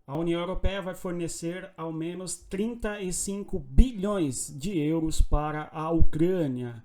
A União Europeia vai fornecer ao menos 35 bilhões de euros para a Ucrânia.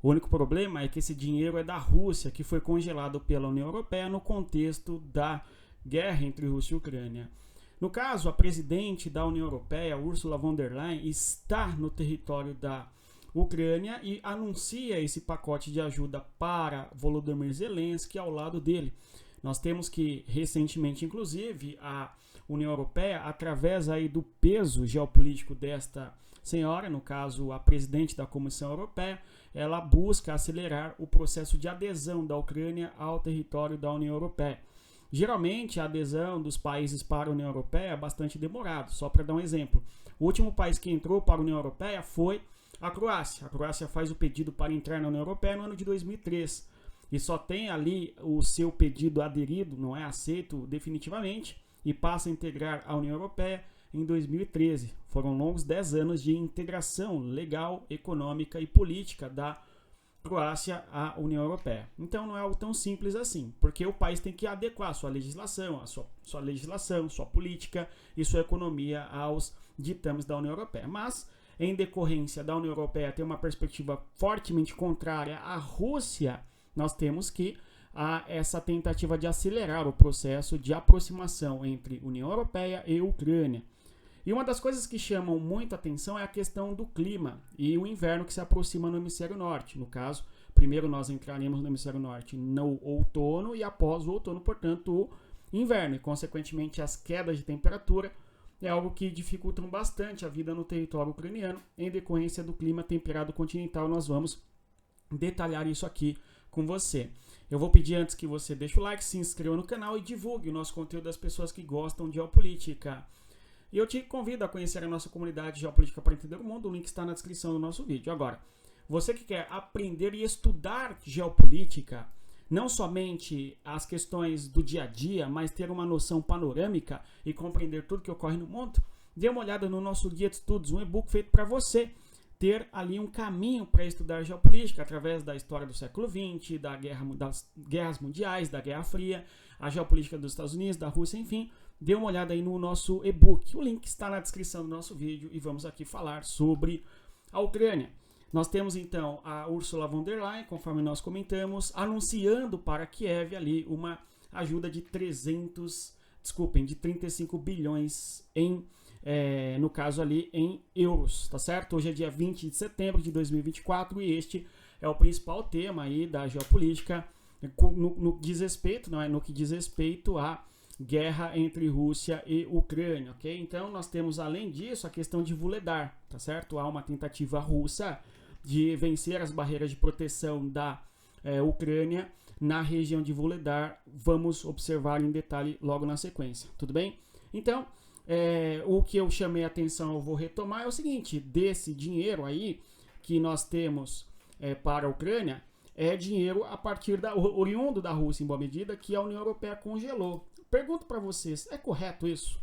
O único problema é que esse dinheiro é da Rússia, que foi congelado pela União Europeia no contexto da guerra entre Rússia e Ucrânia. No caso, a presidente da União Europeia, Ursula von der Leyen, está no território da Ucrânia e anuncia esse pacote de ajuda para Volodymyr Zelensky ao lado dele. Nós temos que, recentemente, inclusive, a União Europeia, através aí do peso geopolítico desta senhora, no caso, a presidente da Comissão Europeia, ela busca acelerar o processo de adesão da Ucrânia ao território da União Europeia. Geralmente, a adesão dos países para a União Europeia é bastante demorado. Só para dar um exemplo, o último país que entrou para a União Europeia foi a Croácia. A Croácia faz o pedido para entrar na União Europeia no ano de 2003 e só tem ali o seu pedido aderido, não é aceito definitivamente, e passa a integrar a União Europeia em 2013. Foram longos 10 anos de integração legal, econômica e política da Croácia à União Europeia. Então não é algo tão simples assim, porque o país tem que adequar a sua legislação, sua política e sua economia aos ditames da União Europeia. Mas, em decorrência da União Europeia ter uma perspectiva fortemente contrária à Rússia, nós temos que essa tentativa de acelerar o processo de aproximação entre União Europeia e Ucrânia. E uma das coisas que chamam muita atenção é a questão do clima e o inverno que se aproxima no hemisfério norte. No caso, primeiro nós entraremos no hemisfério norte no outono e após o outono, portanto, o inverno. E, consequentemente, as quedas de temperatura é algo que dificultam bastante a vida no território ucraniano. Em decorrência do clima temperado continental, nós vamos detalhar isso aqui com você. Eu vou pedir antes que você deixe o like, se inscreva no canal e divulgue o nosso conteúdo das pessoas que gostam de geopolítica. E eu te convido a conhecer a nossa comunidade Geopolítica para Entender o Mundo, o link está na descrição do nosso vídeo. Agora, você que quer aprender e estudar geopolítica, não somente as questões do dia a dia, mas ter uma noção panorâmica e compreender tudo que ocorre no mundo, dê uma olhada no nosso guia de estudos, um e-book feito para você ter ali um caminho para estudar geopolítica através da história do século XX, das guerras mundiais, da Guerra Fria, a geopolítica dos Estados Unidos, da Rússia, enfim. Dê uma olhada aí no nosso e-book. O link está na descrição do nosso vídeo e vamos aqui falar sobre a Ucrânia. Nós temos então a Ursula von der Leyen, conforme nós comentamos, anunciando para Kiev ali uma ajuda de 35 bilhões no caso ali em euros, tá certo? Hoje é dia 20 de setembro de 2024 e este é o principal tema aí da geopolítica no que diz respeito à guerra entre Rússia e Ucrânia, ok? Então nós temos além disso a questão de Vuhledar, tá certo? Há uma tentativa russa de vencer as barreiras de proteção da Ucrânia na região de Vuhledar. Vamos observar em detalhe logo na sequência, tudo bem? Então, o que eu chamei a atenção, eu vou retomar, é o seguinte: desse dinheiro aí que nós temos para a Ucrânia, é dinheiro a partir oriundo da Rússia, em boa medida, que a União Europeia congelou. Pergunto para vocês, é correto isso?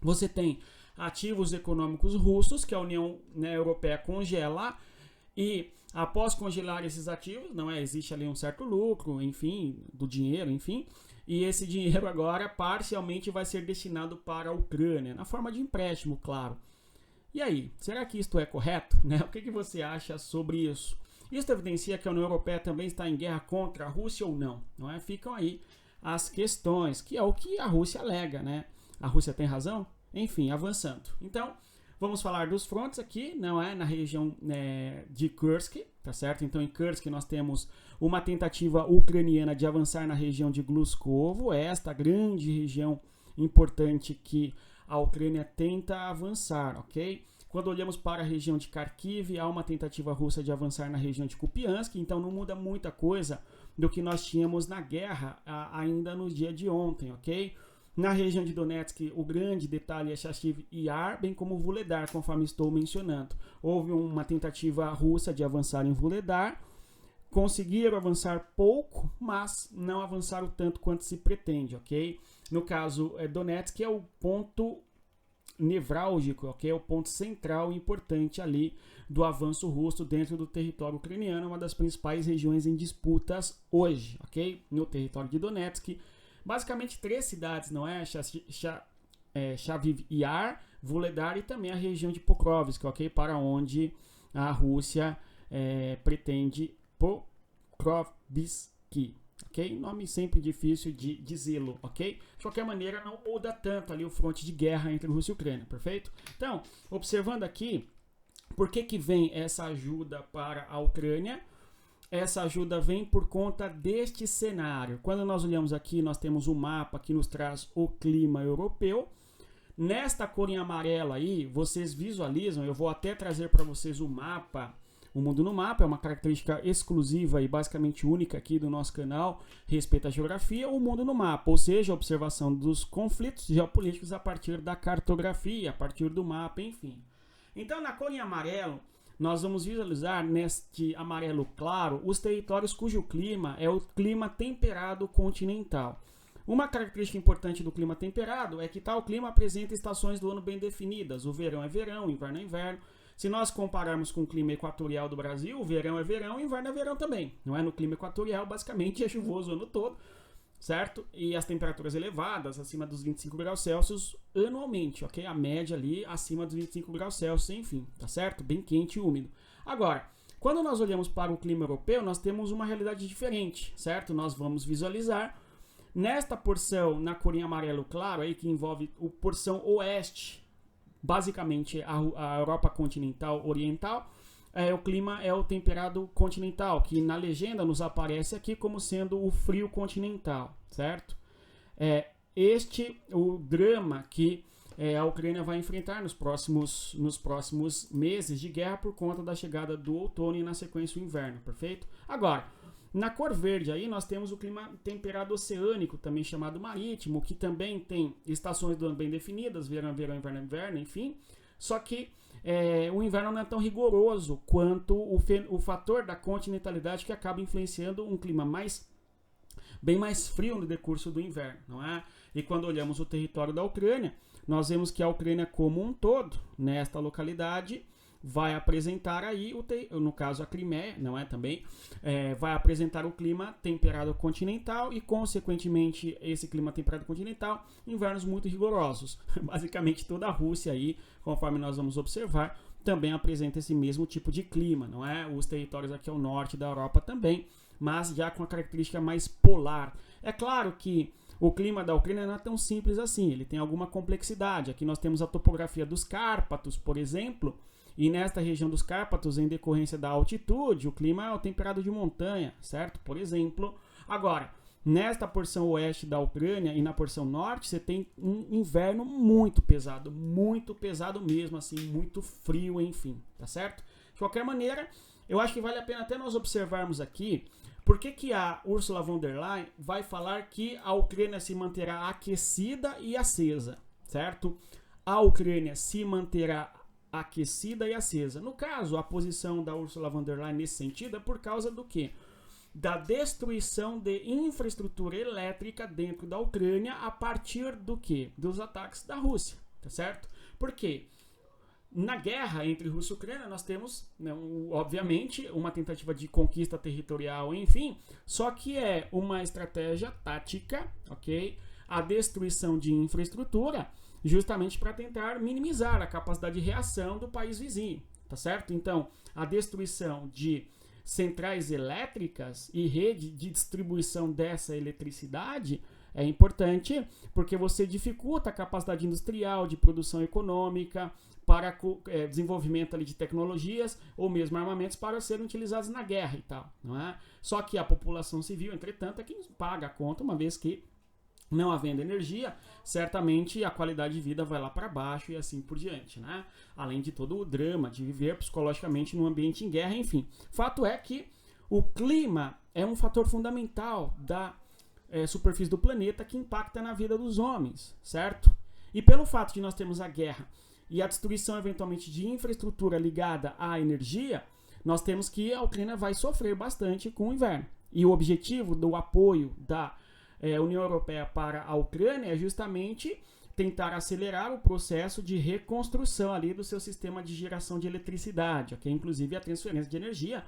Você tem ativos econômicos russos que a União Europeia congela e após congelar esses ativos, existe ali um certo lucro, enfim, do dinheiro, enfim, e esse dinheiro agora parcialmente vai ser destinado para a Ucrânia, na forma de empréstimo, claro. E aí, será que isto é correto? O que você acha sobre isso? Isso evidencia que a União Europeia também está em guerra contra a Rússia ou não? Ficam aí as questões, que é o que a Rússia alega, A Rússia tem razão? Enfim, avançando. Então, vamos falar dos frontes aqui, na região de Kursk, tá certo? Então, em Kursk nós temos uma tentativa ucraniana de avançar na região de Gluskovo, esta grande região importante que a Ucrânia tenta avançar, ok? Quando olhamos para a região de Kharkiv, há uma tentativa russa de avançar na região de Kupiansk, então não muda muita coisa do que nós tínhamos na guerra ainda no dia de ontem, ok? Na região de Donetsk, o grande detalhe é Chasiv Yar, bem como Vuhledar, conforme estou mencionando. Houve uma tentativa russa de avançar em Vuhledar, conseguiram avançar pouco, mas não avançaram tanto quanto se pretende, ok? No caso, Donetsk é o ponto nevrálgico, ok? É o ponto central e importante ali do avanço russo dentro do território ucraniano, uma das principais regiões em disputas hoje, ok? No território de Donetsk, basicamente 3 cidades, Chaviv Yar, Vuhledar e também a região de Pokrovsk, ok? Para onde a Rússia pretende Pokrovsk, ok? Nome sempre difícil de dizê-lo, ok? De qualquer maneira, não muda tanto ali o fronte de guerra entre Rússia e Ucrânia, perfeito? Então, observando aqui, por que vem essa ajuda para a Ucrânia? Essa ajuda vem por conta deste cenário. Quando nós olhamos aqui, nós temos um mapa que nos traz o clima europeu. Nesta cor em amarela aí, vocês visualizam, eu vou até trazer para vocês o mapa. O Mundo no Mapa é uma característica exclusiva e basicamente única aqui do nosso canal, respeito à geografia, o Mundo no Mapa, ou seja, a observação dos conflitos geopolíticos a partir da cartografia, a partir do mapa, enfim. Então, na cor em amarelo, nós vamos visualizar neste amarelo claro os territórios cujo clima é o clima temperado continental. Uma característica importante do clima temperado é que tal clima apresenta estações do ano bem definidas. O verão é verão, o inverno é inverno. Se nós compararmos com o clima equatorial do Brasil, o verão é verão, o inverno é verão também. Não é? No clima equatorial, basicamente, é chuvoso o ano todo, certo? E as temperaturas elevadas, acima dos 25 graus Celsius anualmente, ok? A média ali, acima dos 25 graus Celsius, enfim, tá certo? Bem quente e úmido. Agora, quando nós olhamos para o clima europeu, nós temos uma realidade diferente, certo? Nós vamos visualizar nesta porção, na cor em amarelo claro, aí, que envolve a porção oeste, basicamente a Europa continental oriental, o clima é o temperado continental, que na legenda nos aparece aqui como sendo o frio continental, certo? O drama que a Ucrânia vai enfrentar nos próximos meses de guerra por conta da chegada do outono e na sequência o inverno, perfeito? Agora, na cor verde aí nós temos o clima temperado oceânico, também chamado marítimo, que também tem estações do ano bem definidas, verão, verão, inverno, inverno, enfim. Só que o inverno não é tão rigoroso quanto o fator da continentalidade, que acaba influenciando um clima bem mais frio no decurso do inverno, não é? E quando olhamos o território da Ucrânia, nós vemos que a Ucrânia como um todo, nesta localidade, vai apresentar aí, no caso a Crimeia, não é também, vai apresentar o clima temperado continental e, consequentemente, esse clima temperado continental, invernos muito rigorosos. Basicamente toda a Rússia aí, conforme nós vamos observar, também apresenta esse mesmo tipo de clima, não é? Os territórios aqui ao norte da Europa também, mas já com a característica mais polar. É claro que o clima da Ucrânia não é tão simples assim, ele tem alguma complexidade. Aqui nós temos a topografia dos Cárpatos, por exemplo, e nesta região dos Cárpatos, em decorrência da altitude, o clima é o temperado de montanha, certo? Por exemplo. Agora, nesta porção oeste da Ucrânia e na porção norte, você tem um inverno muito pesado mesmo, assim, muito frio, enfim, tá certo? De qualquer maneira, eu acho que vale a pena até nós observarmos aqui por que a Ursula von der Leyen vai falar que a Ucrânia se manterá aquecida e acesa, certo? A Ucrânia se manterá aquecida e acesa. No caso, a posição da Ursula von der Leyen nesse sentido é por causa do quê? Da destruição de infraestrutura elétrica dentro da Ucrânia a partir do quê? Dos ataques da Rússia, tá certo? Por quê? Na guerra entre Rússia e Ucrânia nós temos, obviamente, uma tentativa de conquista territorial, enfim, só que é uma estratégia tática, ok? A destruição de infraestrutura justamente para tentar minimizar a capacidade de reação do país vizinho, tá certo? Então, a destruição de centrais elétricas e rede de distribuição dessa eletricidade é importante porque você dificulta a capacidade industrial, de produção econômica, para desenvolvimento ali de tecnologias ou mesmo armamentos para serem utilizados na guerra e tal, não é? Só que a população civil, entretanto, é quem paga a conta, uma vez que não havendo energia, certamente a qualidade de vida vai lá para baixo e assim por diante, né? Além de todo o drama de viver psicologicamente num ambiente em guerra, enfim. Fato é que o clima é um fator fundamental da superfície do planeta que impacta na vida dos homens, certo? E pelo fato de nós termos a guerra e a destruição eventualmente de infraestrutura ligada à energia, nós temos que a Ucrânia vai sofrer bastante com o inverno. E o objetivo do apoio da União Europeia para a Ucrânia é justamente tentar acelerar o processo de reconstrução ali do seu sistema de geração de eletricidade, okay? Inclusive a transferência de energia,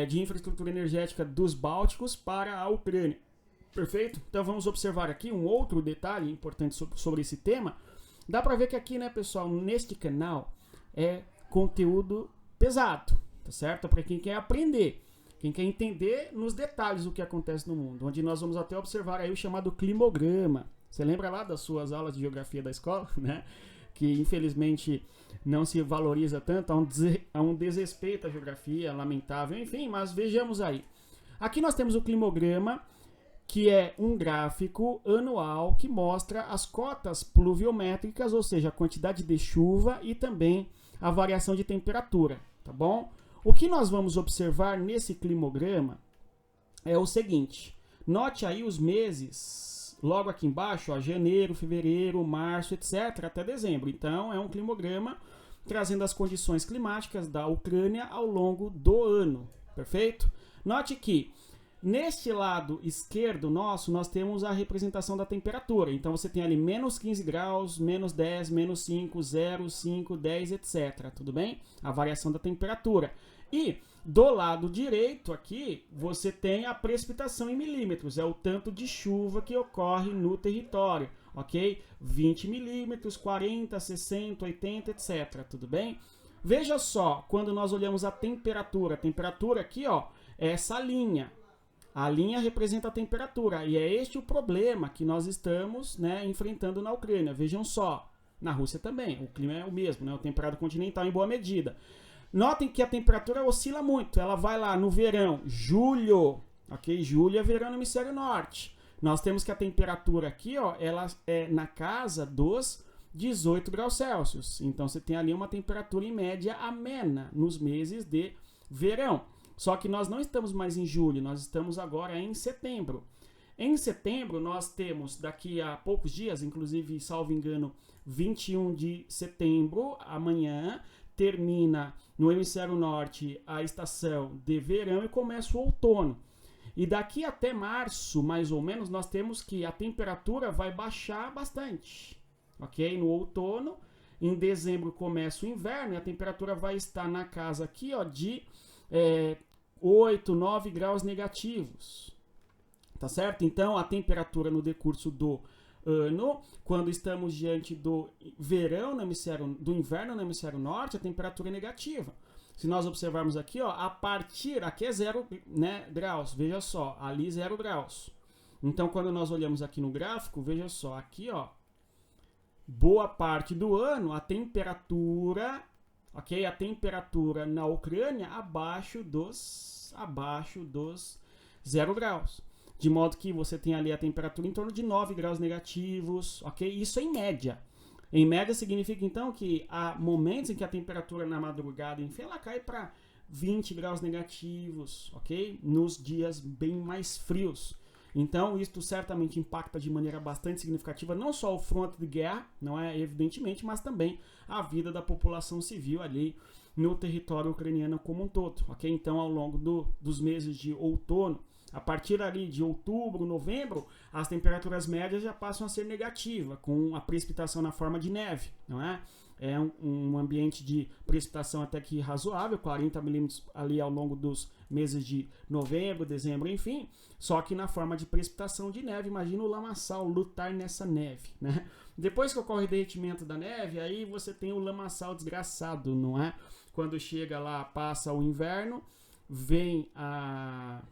de infraestrutura energética dos Bálticos para a Ucrânia. Perfeito? Então vamos observar aqui um outro detalhe importante sobre esse tema, Dá pra ver que aqui, né, pessoal, neste canal é conteúdo pesado, tá certo? Para quem quer aprender, quem quer entender nos detalhes o que acontece no mundo, onde nós vamos até observar aí o chamado climograma. Você lembra lá das suas aulas de geografia da escola, né? Que infelizmente não se valoriza tanto, há um desrespeito à geografia, lamentável, enfim, mas vejamos aí. Aqui nós temos o climograma, que é um gráfico anual que mostra as cotas pluviométricas, ou seja, a quantidade de chuva e também a variação de temperatura, tá bom? O que nós vamos observar nesse climograma é o seguinte, note aí os meses, logo aqui embaixo, ó, janeiro, fevereiro, março, etc., até dezembro. Então, é um climograma trazendo as condições climáticas da Ucrânia ao longo do ano, perfeito? Note que neste lado esquerdo nosso, nós temos a representação da temperatura. Então, você tem ali menos 15 graus, menos 10, menos 5, 0, 5, 10, etc. Tudo bem? A variação da temperatura. E do lado direito aqui, você tem a precipitação em milímetros. É o tanto de chuva que ocorre no território, ok? 20 milímetros, 40, 60, 80, etc. Tudo bem? Veja só, quando nós olhamos a temperatura aqui, ó, é essa linha. A linha representa a temperatura e é este o problema que nós estamos, né, enfrentando na Ucrânia. Vejam só, na Rússia também, o clima é o mesmo, né, o temperado continental em boa medida. Notem que a temperatura oscila muito, ela vai lá no verão, julho, ok? Julho é verão no hemisfério norte. Nós temos que a temperatura aqui, ó, ela é na casa dos 18 graus Celsius. Então você tem ali uma temperatura em média amena nos meses de verão. Só que nós não estamos mais em julho, nós estamos agora em setembro. Em setembro, nós temos daqui a poucos dias, inclusive, salvo engano, 21 de setembro, amanhã, termina no hemisfério norte a estação de verão e começa o outono. E daqui até março, mais ou menos, nós temos que a temperatura vai baixar bastante, ok? No outono, em dezembro começa o inverno e a temperatura vai estar na casa aqui, ó, de 8, 9 graus negativos, tá certo? Então, a temperatura no decurso do ano, quando estamos diante do verão no hemisfério, do inverno no hemisfério norte, a temperatura é negativa. Se nós observarmos aqui, ó, a partir, aqui é 0, né, graus, veja só, ali 0 graus. Então, quando nós olhamos aqui no gráfico, veja só, aqui, ó, boa parte do ano, a temperatura, ok? A temperatura na Ucrânia abaixo dos 0 graus. De modo que você tem ali a temperatura em torno de 9 graus negativos, ok? Isso em média. Em média significa então que há momentos em que a temperatura na madrugada, enfim, ela cai para 20 graus negativos, ok? Nos dias bem mais frios. Então, isto certamente impacta de maneira bastante significativa não só o fronte de guerra, não é, evidentemente, mas também a vida da população civil ali no território ucraniano como um todo, ok? Então, ao longo dos meses de outono, a partir ali de outubro, novembro, as temperaturas médias já passam a ser negativas, com a precipitação na forma de neve, não é? É um ambiente de precipitação até que razoável, 40 milímetros ali ao longo dos meses de novembro, dezembro, enfim. Só que na forma de precipitação de neve, imagina o lamaçal lutar nessa neve, né? Depois que ocorre o derretimento da neve, aí você tem o lamaçal desgraçado, não é? Quando chega lá, passa o inverno, vem a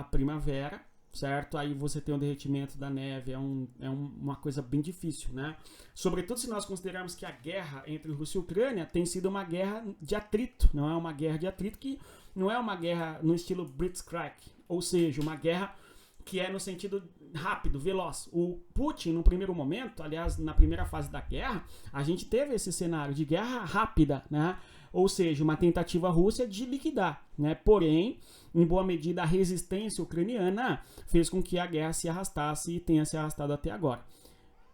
primavera, certo? Aí você tem o derretimento da neve, é uma coisa bem difícil, né? Sobretudo se nós considerarmos que a guerra entre Rússia e Ucrânia tem sido uma guerra de atrito, não é uma guerra de atrito que não é uma guerra no estilo Blitzkrieg, ou seja, uma guerra que é no sentido rápido, veloz. O Putin, no primeiro momento, aliás, na primeira fase da guerra, a gente teve esse cenário de guerra rápida, né? Ou seja, uma tentativa russa de liquidar, né? Porém, em boa medida, a resistência ucraniana fez com que a guerra se arrastasse e tenha se arrastado até agora.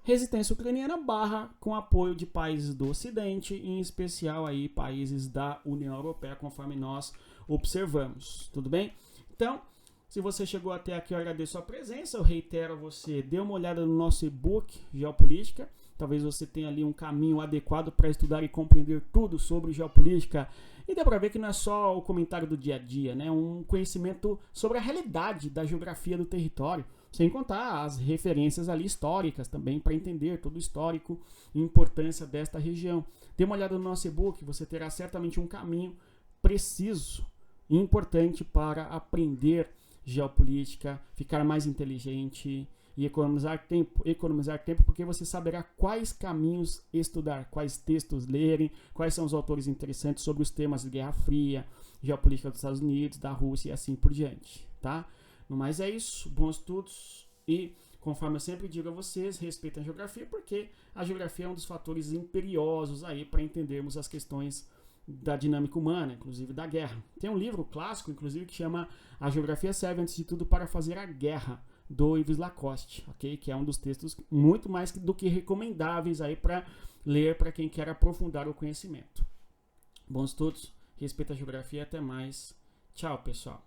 Resistência ucraniana barra com apoio de países do Ocidente, em especial aí países da União Europeia, conforme nós observamos. Tudo bem? Então, se você chegou até aqui, eu agradeço a presença. Eu reitero a você, dê uma olhada no nosso e-book Geopolítica. Talvez você tenha ali um caminho adequado para estudar e compreender tudo sobre geopolítica. E dá para ver que não é só o comentário do dia a dia, né? Um conhecimento sobre a realidade da geografia do território, Sem contar as referências ali históricas também, para entender todo o histórico e importância desta região. Dê uma olhada no nosso e-book, você terá certamente um caminho preciso e importante para aprender geopolítica, ficar mais inteligente e economizar tempo. Economizar tempo porque você saberá quais caminhos estudar, quais textos lerem, quais são os autores interessantes sobre os temas de Guerra Fria, geopolítica dos Estados Unidos, da Rússia e assim por diante, tá? No mais é isso, bons estudos e, conforme eu sempre digo a vocês, respeitem a geografia, porque a geografia é um dos fatores imperiosos aí para entendermos as questões da dinâmica humana, inclusive da guerra. Tem um livro clássico, inclusive, que chama A Geografia Serve Antes de Tudo para Fazer a Guerra, do Yves Lacoste, ok? Que é um dos textos muito mais do que recomendáveis aí para ler para quem quer aprofundar o conhecimento. Bons estudos, respeita a geografia, até mais. Tchau, pessoal.